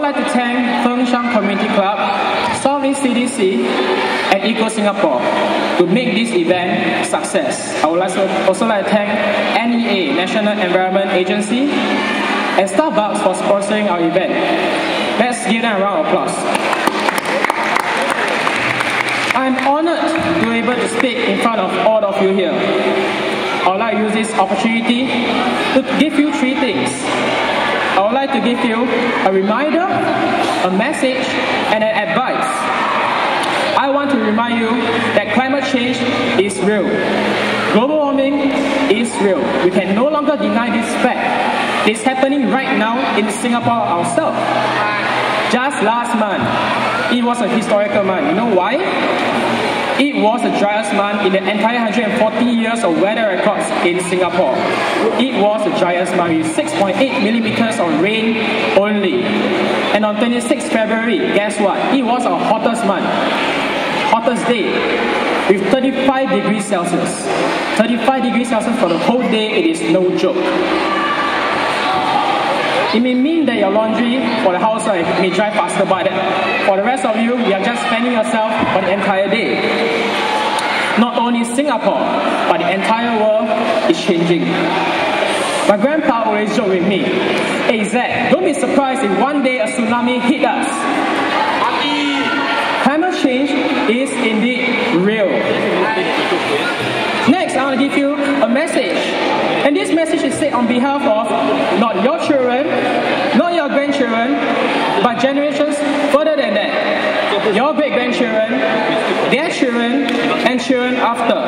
like to thank Fengshan Community Club, Southeast CDC, and Eco Singapore to make this event a success. I would also like to thank NEA, National Environment Agency, and Starbucks for sponsoring our event. Let's give them a round of applause. I'm honored to be able to speak in front of all of you here. I would like to use this opportunity to give you three things. I would like to give you a reminder, a message, and an advice. I want to remind you that climate change is real. Global warming is real. We can no longer deny this fact. It's happening right now in Singapore ourselves. Just last month, it was a historical month. You know why? It was the driest month in the entire 140 years of weather records in Singapore. It was the driest month with 6.8 millimeters of rain only. And on 26th February, guess what? It was our hottest month, hottest day, with 35 degrees Celsius. 35 degrees Celsius for the whole day, it is no joke. It may mean that your laundry for the housewife may dry faster, but for the rest of you, you are just spending yourself for the entire day. Not only Singapore, but the entire world is changing. My grandpa always joked with me, "Hey Zach, don't be surprised if one day a tsunami hit us." Climate change is indeed real. Next, I want to give you a message. And this message is said on behalf of not your children, not your grandchildren, but generations further than that. Your great-grandchildren, their children, and children after.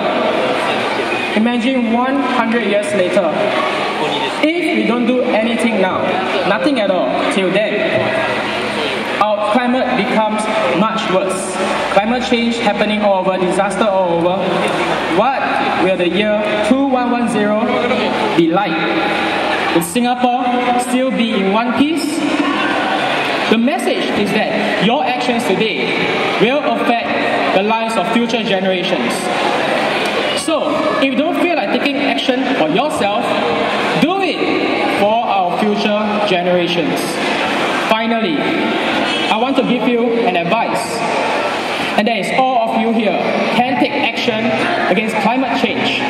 Imagine 100 years later. If we don't do anything now, nothing at all, till then, our climate becomes much worse. Climate change happening all over, disaster all over. What will the year 2110 be like? Will Singapore still be in one piece? The message is that your actions today will affect the lives of future generations. So, if you don't feel like taking action for yourself, do it for our future generations. Finally, I want to give you an advice, and that is all of you here can take action against climate change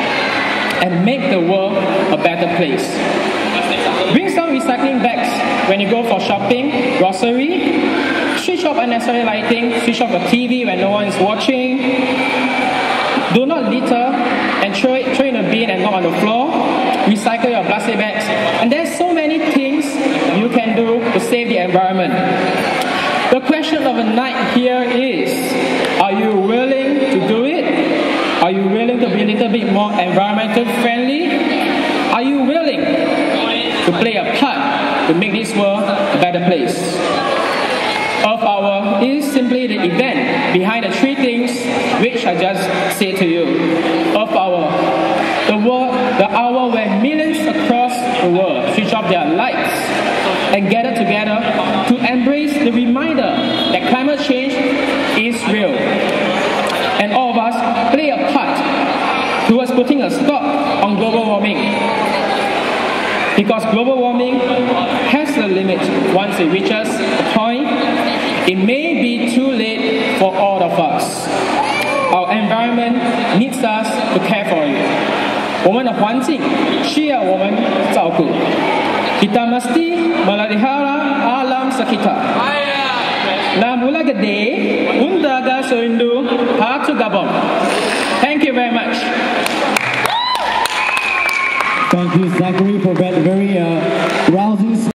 and make the world a better place. Bring some recycling bags when you go for shopping, grocery, switch off unnecessary lighting, switch off the TV when no one is watching. Do not litter and throw it in a bin and not on the floor. Recycle your plastic bags. And there's so many things you can do to save the environment. The question of the night here is, are you willing to do it? Are you willing to be a little bit more environmental friendly? Are you willing to play a part to make this world a better place? Earth Hour is simply the event behind the three things which I just said to you. Earth Hour, the hour where millions across the world switch off their lights and gather together to embrace the reminder that climate change is real. And all of us play a part towards putting a stop on global warming. Because global warming has a limit. Once it reaches a point, it may be too late for all of us. Our environment needs us to care for it. 我们的环境需要我们照顾。Kita mesti melihara alam sekitar. Na mula gede, undaga soindu, hatu gabon. Thank you very much. Thank you, Zachary, for that very rousing